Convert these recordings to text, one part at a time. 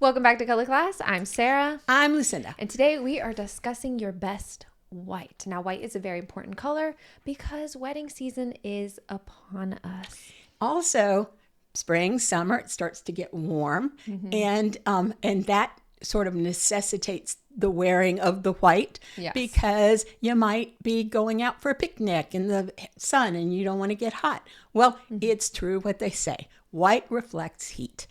Welcome back to Color Class. I'm Sarah. I'm Lucinda. And today we are discussing your best white. Now, white is a very important color because wedding season is upon us. Also, spring, summer, it starts to get warm, and that sort of necessitates the wearing of the white because you might be going out for a picnic in the sun and you don't want to get hot. Well, it's true what they say. White reflects heat.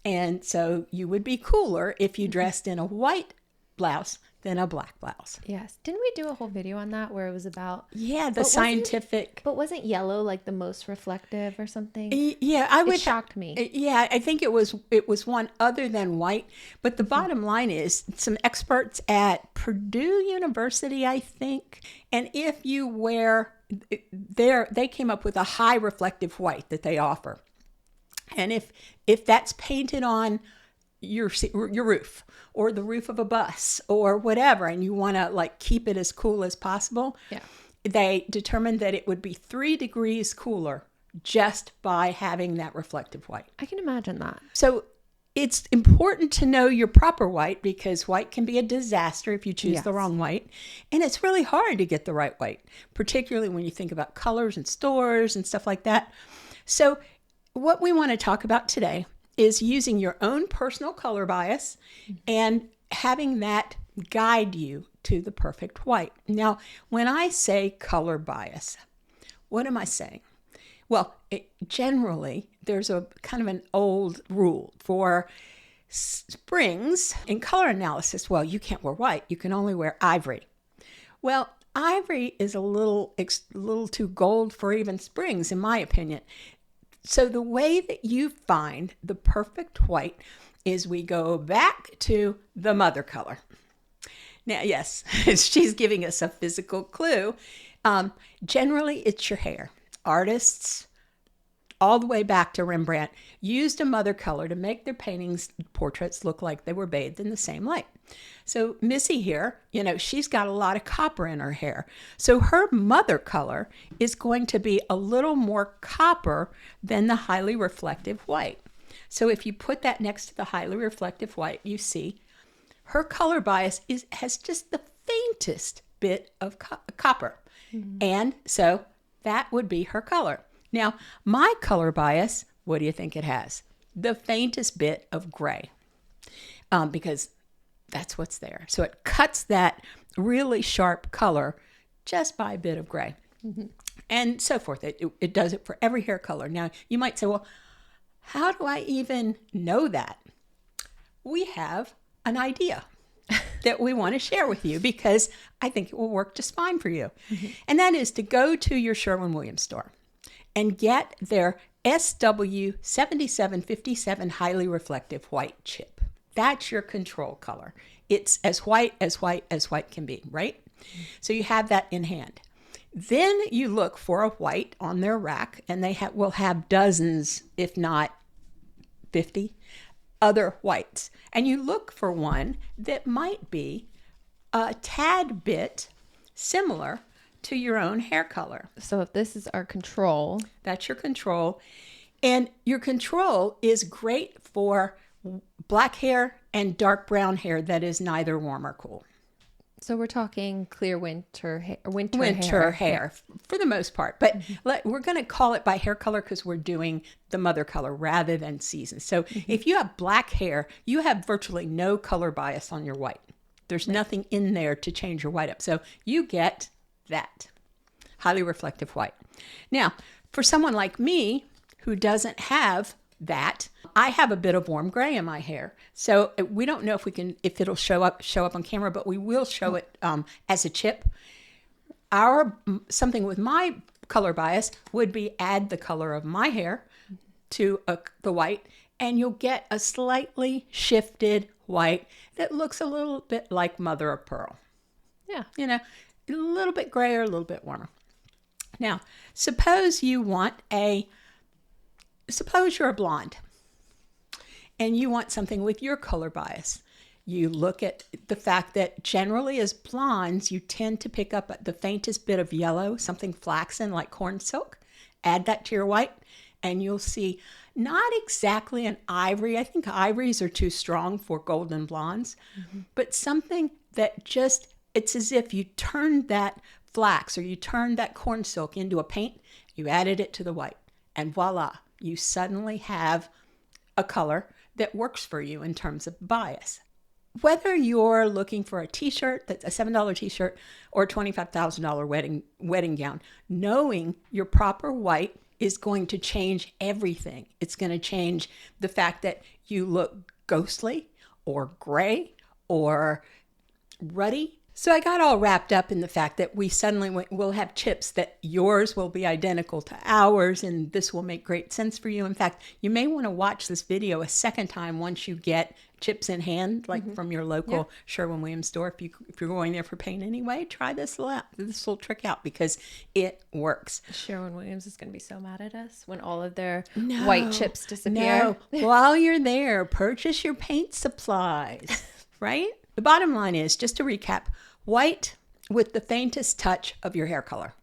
And so you would be cooler if you dressed in a white blouse than a black blouse. Yes. Didn't we do a whole video on that where it was about... Yeah, the scientific... But wasn't yellow like the most reflective or something? Yeah, I would... It shocked me. Yeah, I think it was one other than white. But the bottom line is some experts at Purdue University, I think, and if you wear... They came up with a high reflective white that they offer. And if that's painted on your roof or the roof of a bus or whatever, and you want to like keep it as cool as possible, they determined that it would be 3 degrees cooler just by having that reflective white. I can imagine that. So it's important to know your proper white because white can be a disaster if you choose the wrong white. And it's really hard to get the right white, particularly when you think about colors and stores and stuff like that. So what we want to talk about today is using your own personal color bias and having that guide you to the perfect white. Now, when I say color bias, what am I saying? Well, generally, there's a kind of an old rule for springs in color analysis. Well, you can't wear white. You can only wear ivory. Well, ivory is a little too gold for even springs, in my opinion. So the way that you find the perfect white is we go back to the mother color. Now, yes, she's giving us a physical clue. Generally, it's your hair. Artists, all the way back to Rembrandt, used a mother color to make their paintings, portraits look like they were bathed in the same light. So Missy here, she's got a lot of copper in her hair. So her mother color is going to be a little more copper than the highly reflective white. So if you put that next to the highly reflective white, you see her color bias has just the faintest bit of copper. And so that would be her color. Now, my color bias, what do you think it has? The faintest bit of gray, because that's what's there. So it cuts that really sharp color just by a bit of gray, and so forth. It does it for every hair color. Now, you might say, well, how do I even know that? We have an idea that we want to share with you because I think it will work just fine for you. And that is to go to your Sherwin-Williams store and get their SW7757 highly reflective white chip. That's your control color. It's as white as white as white can be, right? So you have that in hand. Then you look for a white on their rack, and they will have dozens, if not 50, other whites. And you look for one that might be a tad bit similar to your own hair color. So if this is our control. That's your control. And your control is great for black hair and dark brown hair that is neither warm or cool. So we're talking clear winter hair. Winter hair for the most part. But we're going to call it by hair color because we're doing the mother color rather than season. So if you have black hair, you have virtually no color bias on your white. There's nothing in there to change your white up. So you get that highly reflective white. Now, for someone like me who doesn't have that, I have a bit of warm gray in my hair. So we don't know if it'll show up on camera, but we will show it as a chip. Something with my color bias would be add the color of my hair to the white, and you'll get a slightly shifted white that looks a little bit like mother of pearl. Yeah. A little bit grayer, a little bit warmer. Now, suppose you're a blonde and you want something with your color bias. You look at the fact that generally as blondes, you tend to pick up the faintest bit of yellow, something flaxen like corn silk, add that to your white, and you'll see not exactly an ivory. I think ivories are too strong for golden blondes, but something that just, it's as if you turned that flax or you turned that corn silk into a paint, you added it to the white, and voila, you suddenly have a color that works for you in terms of bias. Whether you're looking for a t-shirt that's a $7 t-shirt or a $25,000 wedding gown, knowing your proper white is going to change everything. It's going to change the fact that you look ghostly or gray or ruddy. So I got all wrapped up in the fact that we suddenly will have chips that yours will be identical to ours, and this will make great sense for you. In fact, you may want to watch this video a second time once you get chips in hand, like from your local Sherwin-Williams store. If you're going there for paint anyway, try this little trick out because it works. Sherwin-Williams is going to be so mad at us when all of their white chips disappear. No, while you're there, purchase your paint supplies, right? The bottom line is, just to recap, white with the faintest touch of your hair color,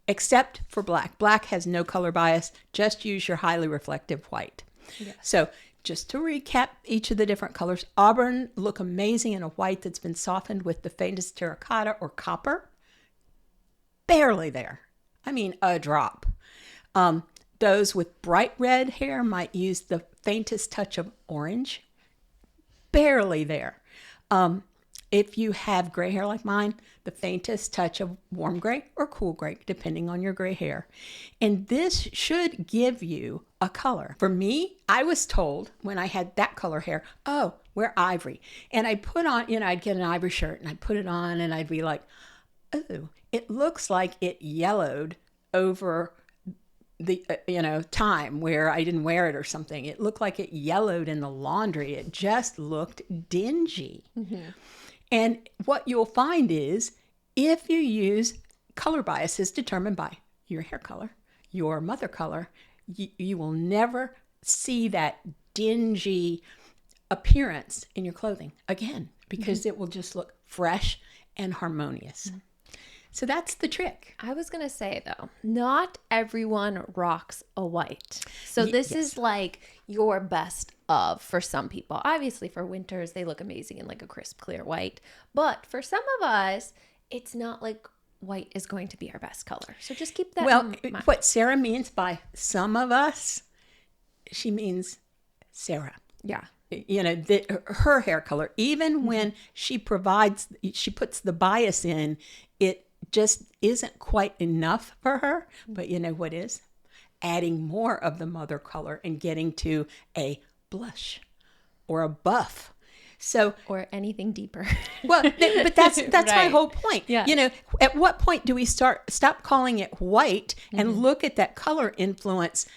except for black. Black has no color bias. Just use your highly reflective white. Yes. So just to recap each of the different colors, auburn look amazing in a white that's been softened with the faintest terracotta or copper. Barely there. I mean, a drop. Those with bright red hair might use the faintest touch of orange. Barely there. If you have gray hair like mine, the faintest touch of warm gray or cool gray, depending on your gray hair. And this should give you a color. For me, I was told when I had that color hair, oh, wear ivory. And I'd put on, I'd get an ivory shirt and I'd put it on and I'd be like, oh, it looks like it yellowed over the time where I didn't wear it or something. It looked like it yellowed in the laundry. It just looked dingy. And what you'll find is if you use color biases determined by your hair color, your mother color, you will never see that dingy appearance in your clothing again because it will just look fresh and harmonious. So that's the trick. I was going to say, though, not everyone rocks a white. So this is like your best of for some people. Obviously, for winters, they look amazing in like a crisp, clear white. But for some of us, it's not like white is going to be our best color. So just keep that in mind. What Sara means by some of us, she means Sara. Yeah. Her hair color, even when she puts the bias in, it just isn't quite enough for her. But you know what is? Adding more of the mother color and getting to a blush or a buff. Or anything deeper. Well, but that's right. My whole point. Yeah. At what point do we stop calling it white and look at that color influence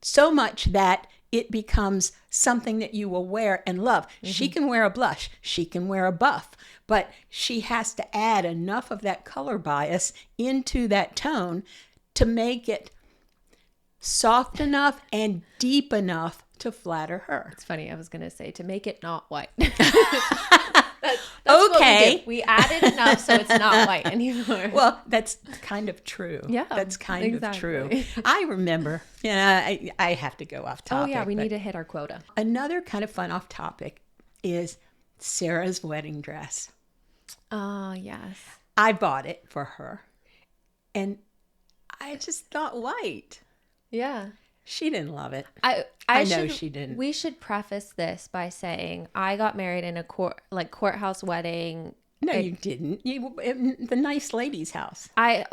so much that it becomes something that you will wear and love? She can wear a blush. She can wear a buff. But she has to add enough of that color bias into that tone to make it soft enough and deep enough to flatter her. It's funny. I was going to say to make it not white. That's okay. We added enough so it's not white anymore. Well, that's kind of true. Yeah, that's kind of true. I remember. I have to go off topic. Oh yeah, we need to hit our quota. Another kind of fun off topic is Sara's wedding dress. Oh yes. I bought it for her, and I just thought white. Yeah. She didn't love it. I know she didn't. We should preface this by saying I got married in a courthouse wedding. No, you didn't. In the nice lady's house. I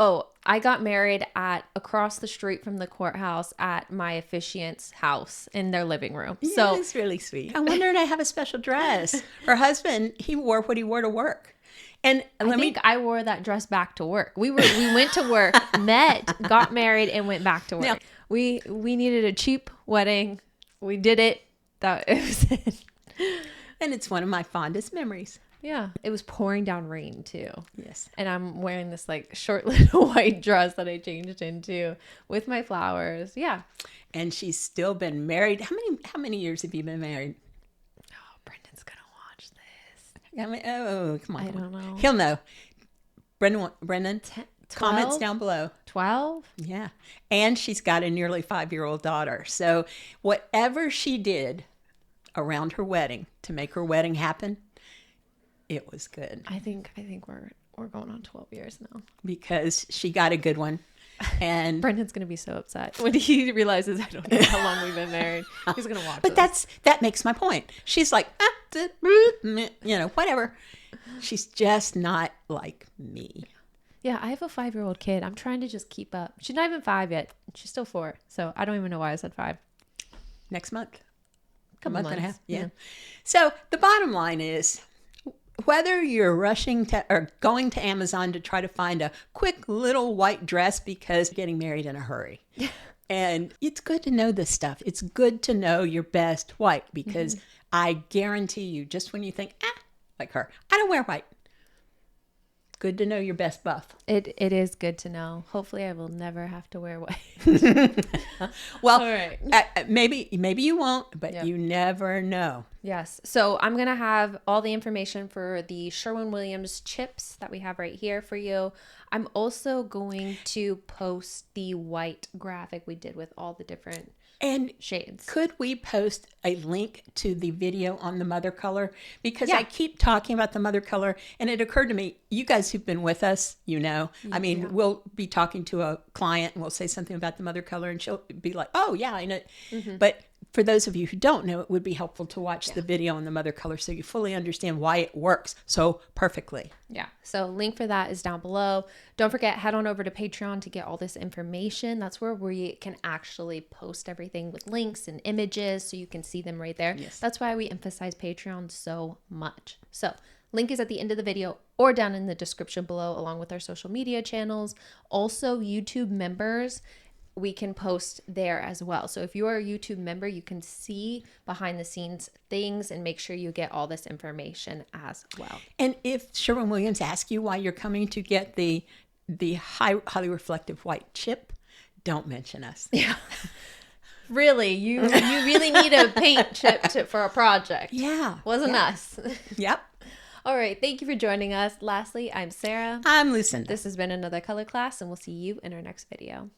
got married across the street from the courthouse at my officiant's house in their living room. Yeah, so it's really sweet. I wonder did I have a special dress. Her husband, he wore what he wore to work. And I wore that dress back to work. We went to work, met, got married, and went back to work. Now, we needed a cheap wedding. We did it. It was it. And it's one of my fondest memories. Yeah. It was pouring down rain too. Yes. And I'm wearing this like short little white dress that I changed into with my flowers. Yeah. And she's still been married. How many years have you been married? Oh, Brendan's going to watch this. I mean, oh, come on. I don't know. He'll know. Brendan? Comments down below. 12? Yeah. And she's got a nearly 5-year-old daughter. So whatever she did around her wedding to make her wedding happen, it was good. I think we're going on 12 years now. Because she got a good one. And Brendan's going to be so upset when he realizes I don't know how long we've been married. He's going to watch But that makes my point. She's like, whatever. She's just not like me. Yeah, I have a 5-year-old kid. I'm trying to just keep up. She's not even 5 yet. She's still 4. So I don't even know why I said 5. Next month. Couple month and a months. half. Yeah. So the bottom line is, whether you're rushing to or going to Amazon to try to find a quick little white dress because you're getting married in a hurry. And it's good to know this stuff. It's good to know your best white because I guarantee you, just when you think, like her, I don't wear white. Good to know your best buff. It is good to know. Hopefully I will never have to wear white. Well, all right. Maybe you won't, but you never know. Yes. So I'm going to have all the information for the Sherwin-Williams chips that we have right here for you. I'm also going to post the white graphic we did with all the different shades. Could we post a link to the video on the mother color? Because Yeah. I keep talking about the mother color, and it occurred to me, you guys who've been with us, I mean, we'll be talking to a client and we'll say something about the mother color and she'll be like, oh yeah, I know. But for those of you who don't know, it would be helpful to watch the video on the mother color so you fully understand why it works so perfectly. Yeah. So link for that is down below. Don't forget, head on over to Patreon to get all this information. That's where we can actually post everything with links and images so you can see them right there. Yes. That's why we emphasize Patreon so much. So link is at the end of the video or down in the description below, along with our social media channels. Also, YouTube members, we can post there as well. So if you are a YouTube member, you can see behind the scenes things and make sure you get all this information as well. And if Sherwin-Williams asks you why you're coming to get the highly reflective white chip, don't mention us. Yeah. Really, you really need a paint chip for a project. Yeah. Wasn't us. Yep. All right. Thank you for joining us. Lastly, I'm Sarah. I'm Lucinda. This has been another color class, and we'll see you in our next video.